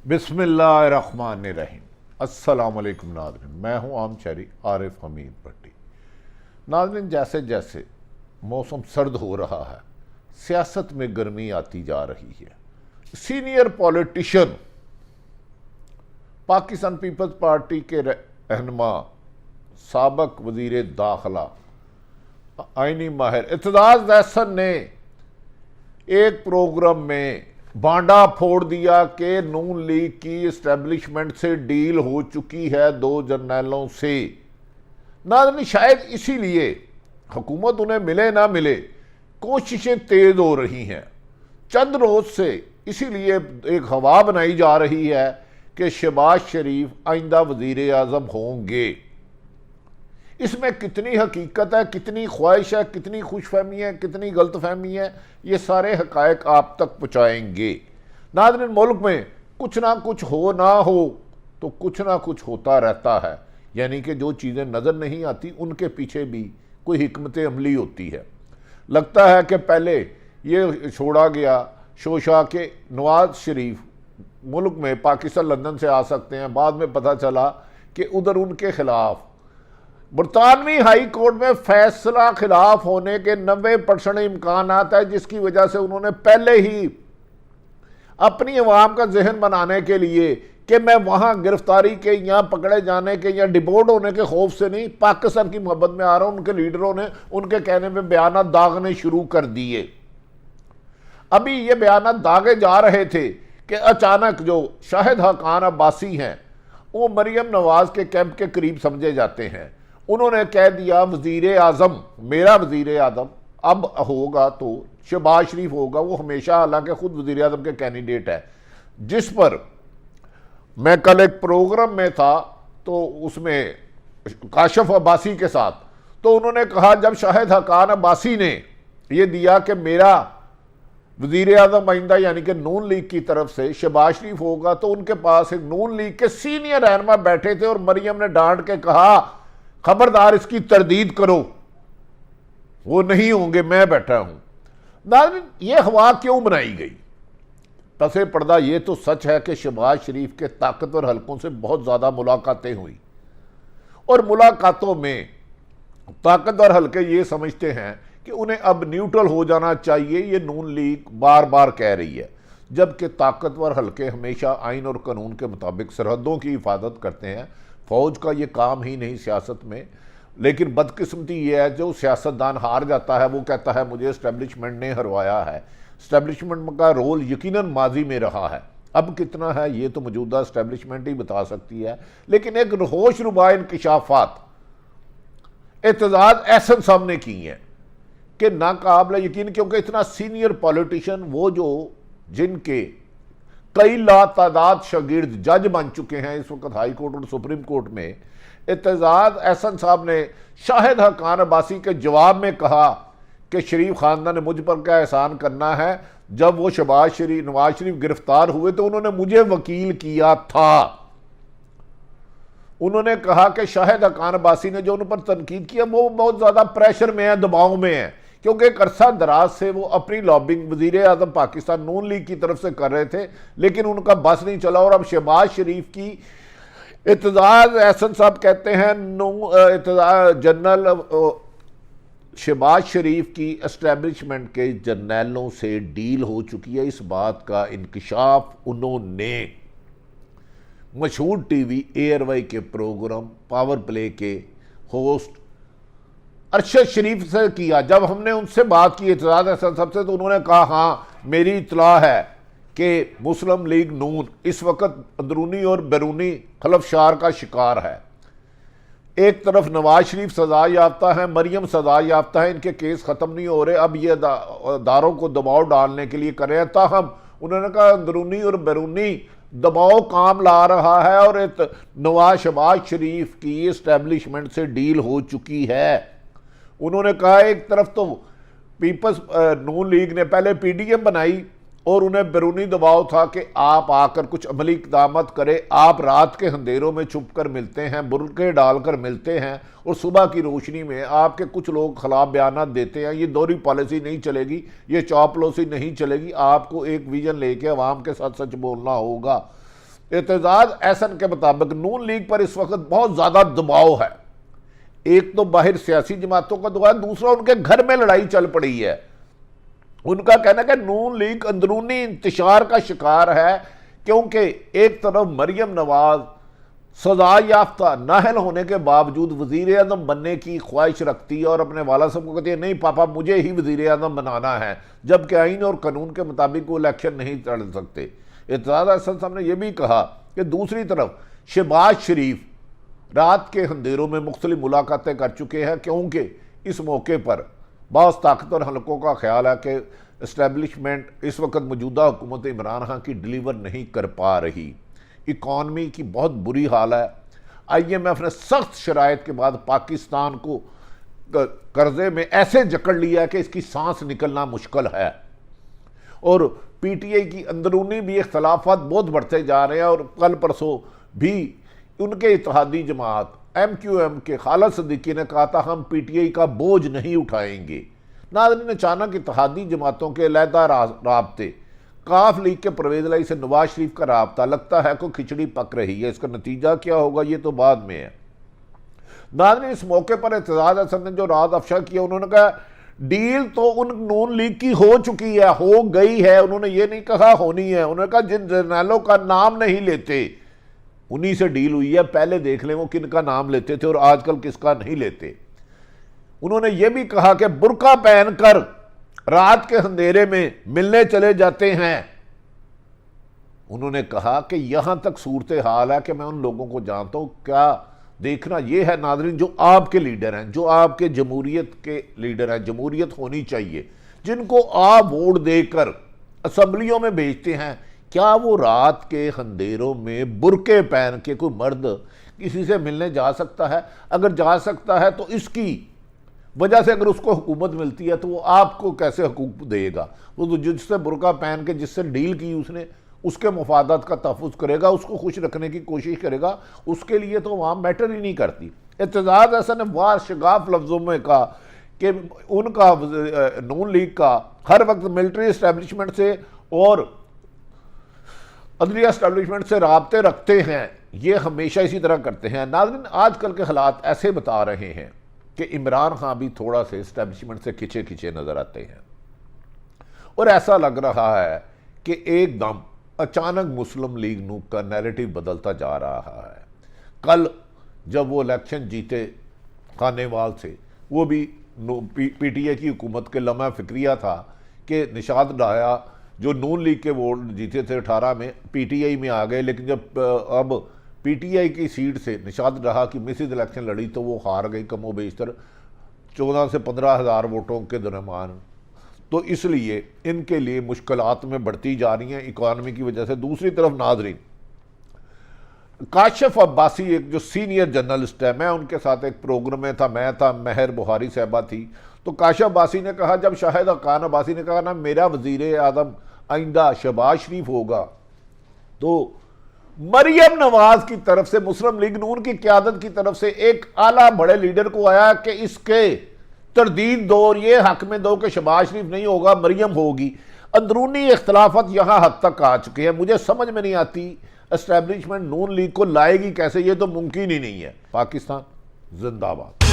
بسم اللہ الرحمن الرحیم۔ السلام علیکم ناظرین، میں ہوں عام شہری عارف حمید بھٹی۔ ناظرین، جیسے جیسے موسم سرد ہو رہا ہے، سیاست میں گرمی آتی جا رہی ہے۔ سینئر پولیٹیشن پاکستان پیپلز پارٹی کے رہنما سابق وزیر داخلہ آئینی ماہر اعتزاز احسن نے ایک پروگرام میں بانڈا پھوڑ دیا کہ نون لیگ کی اسٹیبلشمنٹ سے ڈیل ہو چکی ہے 2 جرنیلوں سے۔ ناظرین، شاید اسی لیے حکومت انہیں ملے نہ ملے کوششیں تیز ہو رہی ہیں۔ چند روز سے اسی لیے ایک ہوا بنائی جا رہی ہے کہ شہباز شریف آئندہ وزیر اعظم ہوں گے۔ اس میں کتنی حقیقت ہے، کتنی خواہش ہے، کتنی خوش فہمی ہے، کتنی غلط فہمی ہے، یہ سارے حقائق آپ تک پہنچائیں گے۔ ناظرین، ملک میں کچھ نہ کچھ ہو نہ ہو تو کچھ نہ کچھ ہوتا رہتا ہے، یعنی کہ جو چیزیں نظر نہیں آتی ان کے پیچھے بھی کوئی حکمت عملی ہوتی ہے۔ لگتا ہے کہ پہلے یہ چھوڑا گیا شوشا کہ نواز شریف ملک میں پاکستان لندن سے آ سکتے ہیں، بعد میں پتہ چلا کہ ادھر ان کے خلاف برطانوی ہائی کورٹ میں فیصلہ خلاف ہونے کے 90% امکانات ہے، جس کی وجہ سے انہوں نے پہلے ہی اپنی عوام کا ذہن بنانے کے لیے کہ میں وہاں گرفتاری کے یا پکڑے جانے کے یا ڈیپورٹ ہونے کے خوف سے نہیں، پاکستان کی محبت میں آ رہا ہوں، ان کے لیڈروں نے ان کے کہنے میں بیانات داغنے شروع کر دیے۔ ابھی یہ بیانات داغے جا رہے تھے کہ اچانک جو شاہد حقان عباسی ہیں، وہ مریم نواز کے کیمپ کے قریب سمجھے جاتے ہیں، انہوں نے کہہ دیا وزیر اعظم، میرا وزیر اعظم اب ہوگا تو شہباز شریف ہوگا۔ وہ ہمیشہ حالانکہ خود وزیر اعظم کے کینڈیڈیٹ ہے، جس پر میں کل ایک پروگرام میں تھا تو اس میں کاشف عباسی کے ساتھ، تو انہوں نے کہا جب شاہد حقان عباسی نے یہ دیا کہ میرا وزیر اعظم آئندہ یعنی کہ نون لیگ کی طرف سے شہباز شریف ہوگا، تو ان کے پاس ایک نون لیگ کے سینئر رہنما بیٹھے تھے اور مریم نے ڈانٹ کے کہا خبردار اس کی تردید کرو، وہ نہیں ہوں گے، میں بیٹھا ہوں۔ ناظرین، یہ ہوا کیوں بنائی گئی؟ پس پردہ یہ تو سچ ہے کہ شہباز شریف کے طاقتور حلقوں سے بہت زیادہ ملاقاتیں ہوئی، اور ملاقاتوں میں طاقتور حلقے یہ سمجھتے ہیں کہ انہیں اب نیوٹرل ہو جانا چاہیے، یہ نون لیگ بار بار کہہ رہی ہے، جبکہ طاقتور حلقے ہمیشہ آئین اور قانون کے مطابق سرحدوں کی حفاظت کرتے ہیں۔ فوج کا یہ کام ہی نہیں سیاست میں، لیکن بدقسمتی یہ ہے جو سیاستدان ہار جاتا ہے وہ کہتا ہے مجھے اسٹیبلشمنٹ نے ہروایا ہے۔ اسٹیبلشمنٹ کا رول یقیناً ماضی میں رہا ہے، اب کتنا ہے یہ تو موجودہ اسٹیبلشمنٹ ہی بتا سکتی ہے، لیکن ایک ہوش ربا انکشافات اعتزاز احسن صاحب نے کی ہیں کہ ناقابل یقین، کیونکہ اتنا سینئر پولیٹیشن وہ جو جن کے کئی لا تعداد شاگرد جج بن چکے ہیں اس وقت ہائی کورٹ اور سپریم کورٹ میں، اعتزاز احسن صاحب نے شاہد حقان عباسی کے جواب میں کہا کہ شریف خاندان نے مجھ پر کیا احسان کرنا ہے، جب وہ نواز شریف گرفتار ہوئے تو انہوں نے مجھے وکیل کیا تھا۔ انہوں نے کہا کہ شاہد حقان عباسی نے جو ان پر تنقید کیا وہ بہت زیادہ پریشر میں ہے، دباؤ میں ہے، کیونکہ ایک عرصہ دراز سے وہ اپنی لابنگ وزیر اعظم پاکستان نون لیگ کی طرف سے کر رہے تھے، لیکن ان کا بس نہیں چلا، اور اب شہباز شریف کی اعتزاز احسن صاحب کہتے ہیں جنرل شہباز شریف کی اسٹیبلشمنٹ کے جرنیلوں سے ڈیل ہو چکی ہے۔ اس بات کا انکشاف انہوں نے مشہور ٹی وی ایئر وائی کے پروگرام پاور پلے کے ہوسٹ ارشد شریف سے کیا۔ جب ہم نے ان سے بات کی اعتزاز احسن صاحب سے، تو انہوں نے کہا ہاں میری اطلاع ہے کہ مسلم لیگ نون اس وقت اندرونی اور بیرونی خلفشار کا شکار ہے۔ ایک طرف نواز شریف سزا یافتہ ہیں، مریم سزا یافتہ ہیں، ان کے کیس ختم نہیں ہو رہے، اب یہ اداروں کو دباؤ ڈالنے کے لیے کر رہے ہیں، تاہم انہوں نے کہا اندرونی اور بیرونی دباؤ کام لا رہا ہے، اور شہباز شریف کی اسٹیبلشمنٹ سے ڈیل ہو چکی ہے۔ انہوں نے کہا ایک طرف تو پیپلز نون لیگ نے پہلے پی ڈی ایم بنائی اور انہیں بیرونی دباؤ تھا کہ آپ آ کر کچھ عملی اقدامات کرے، آپ رات کے اندھیروں میں چھپ کر ملتے ہیں، برقعے ڈال کر ملتے ہیں، اور صبح کی روشنی میں آپ کے کچھ لوگ خلاف بیانات دیتے ہیں۔ یہ دوہری پالیسی نہیں چلے گی، یہ چاپلوسی نہیں چلے گی، آپ کو ایک ویژن لے کے عوام کے ساتھ سچ بولنا ہوگا۔ اعتزاز احسن کے مطابق نون لیگ پر اس وقت بہت زیادہ دباؤ ہے. ایک تو باہر سیاسی جماعتوں کا دباؤ ہے، دوسرا ان کے گھر میں لڑائی چل پڑی ہے. ان کا کہنا ہے کہ نون لیگ اندرونی انتشار کا شکار ہے، کیونکہ ایک طرف مریم نواز سزا یافتہ نااہل ہونے کے باوجود وزیر اعظم بننے کی خواہش رکھتی ہے اور اپنے والد صاحب کو کہتی ہے نہیں پاپا مجھے ہی وزیر اعظم بنانا ہے، جبکہ آئین اور قانون کے مطابق وہ الیکشن نہیں لڑ سکتے. اعتزاز احسن صاحب نے یہ بھی کہا کہ دوسری طرف شہباز شریف رات کے اندھیروں میں مختلف ملاقاتیں کر چکے ہیں، کیونکہ اس موقع پر بعض طاقتور حلقوں کا خیال ہے کہ اسٹیبلشمنٹ اس وقت موجودہ حکومت عمران خان کی ڈیلیور نہیں کر پا رہی. اکانومی کی بہت بری حال ہے. آئی ایم ایف نے سخت شرائط کے بعد پاکستان کو قرضے میں ایسے جکڑ لیا ہے کہ اس کی سانس نکلنا مشکل ہے، اور پی ٹی آئی کی اندرونی بھی اختلافات بہت بڑھتے جا رہے ہیں. اور کل پرسوں بھی ان کے اتحادی جماعت ایم کیو ایم کے خالد صدیقی نے کہا تھا ہم پی ٹی آئی کا بوجھ نہیں اٹھائیں گے. ناظرین، اچانک اتحادی جماعتوں کے علیحدہ رابطے، کاف لیگ کے پرویز الہی سے نواز شریف کا رابطہ، لگتا ہے کوئی کھچڑی پک رہی ہے. اس کا نتیجہ کیا ہوگا یہ تو بعد میں ہے. ناظرین، اس موقع پر اعتزاز احسن نے جو راز افشا کیا، انہوں نے کہا ڈیل تو ان نون لیگ کی ہو چکی ہے، ہو گئی ہے. انہوں نے یہ نہیں کہا ہونی ہے، انہوں نے کہا جن جرنیلوں کا نام نہیں لیتے انہی سے ڈیل ہوئی ہے، پہلے دیکھ لیں وہ کن کا نام لیتے تھے اور آج کل کس کا نہیں لیتے. انہوں نے یہ بھی کہا کہ برقع پہن کر رات کے اندھیرے میں ملنے چلے جاتے ہیں. انہوں نے کہا کہ یہاں تک صورتحال ہے کہ میں ان لوگوں کو جانتا ہوں. کیا دیکھنا یہ ہے ناظرین، جو آپ کے لیڈر ہیں، جو آپ کے جمہوریت کے لیڈر ہیں، جمہوریت ہونی چاہیے، جن کو آپ ووٹ دے کر اسمبلیوں میں بھیجتے ہیں، کیا وہ رات کے اندھیروں میں برقعے پہن کے کوئی مرد کسی سے ملنے جا سکتا ہے؟ اگر جا سکتا ہے تو اس کی وجہ سے اگر اس کو حکومت ملتی ہے تو وہ آپ کو کیسے حقوق دے گا؟ وہ تو جس سے برقع پہن کے جس سے ڈیل کی اس نے، اس کے مفادات کا تحفظ کرے گا، اس کو خوش رکھنے کی کوشش کرے گا، اس کے لیے تو وہاں میٹر ہی نہیں کرتی. اعتزاز احسن نے شگاف لفظوں میں کہا کہ ان کا نون لیگ کا ہر وقت ملٹری اسٹیبلشمنٹ سے اور عدلیہ اسٹیبلشمنٹ سے رابطے رکھتے ہیں، یہ ہمیشہ اسی طرح کرتے ہیں. ناظرین، آج کل کے حالات ایسے بتا رہے ہیں کہ عمران خان بھی تھوڑا سے اسٹیبلشمنٹ سے کھچے کھچے نظر آتے ہیں، اور ایسا لگ رہا ہے کہ ایک دم اچانک مسلم لیگ نو کا نیریٹو بدلتا جا رہا ہے. کل جب وہ الیکشن جیتے خانیوال سے، وہ بھی پی ٹی آئی کی حکومت کے لمحہ فکریہ تھا کہ نشاط ڈایا جو نون لیگ کے ووٹ جیتے تھے 18 میں پی ٹی آئی میں آ گئے، لیکن جب اب پی ٹی آئی کی سیٹ سے نشاط ڈہا کی مسز الیکشن لڑی تو وہ ہار گئی کم و بیشتر 14 سے 15 ہزار ووٹوں کے درمیان. تو اس لیے ان کے لیے مشکلات میں بڑھتی جا رہی ہیں اکانومی کی وجہ سے. دوسری طرف ناظرین، کاشف عباسی ایک جو سینئر جرنلسٹ ہے، میں ان کے ساتھ ایک پروگرام میں تھا، میں تھا، مہر بخاری صاحبہ تھی. تو کاشف عباسی نے کہا، جب شاہد خان عباسی نے کہا نا میرا وزیر اعظم آئندہ شہباز شریف ہوگا، تو مریم نواز کی طرف سے، مسلم لیگ نون کی قیادت کی طرف سے ایک اعلیٰ بڑے لیڈر کو آیا کہ اس کے تردید دو اور یہ حق میں دو کہ شہباز شریف نہیں ہوگا، مریم ہوگی. اندرونی اختلافات یہاں حد تک آ چکے ہیں. مجھے سمجھ میں نہیں آتی اسٹیبلشمنٹ نون لیگ کو لائے گی کیسے، یہ تو ممکن ہی نہیں ہے. پاکستان زندہ باد.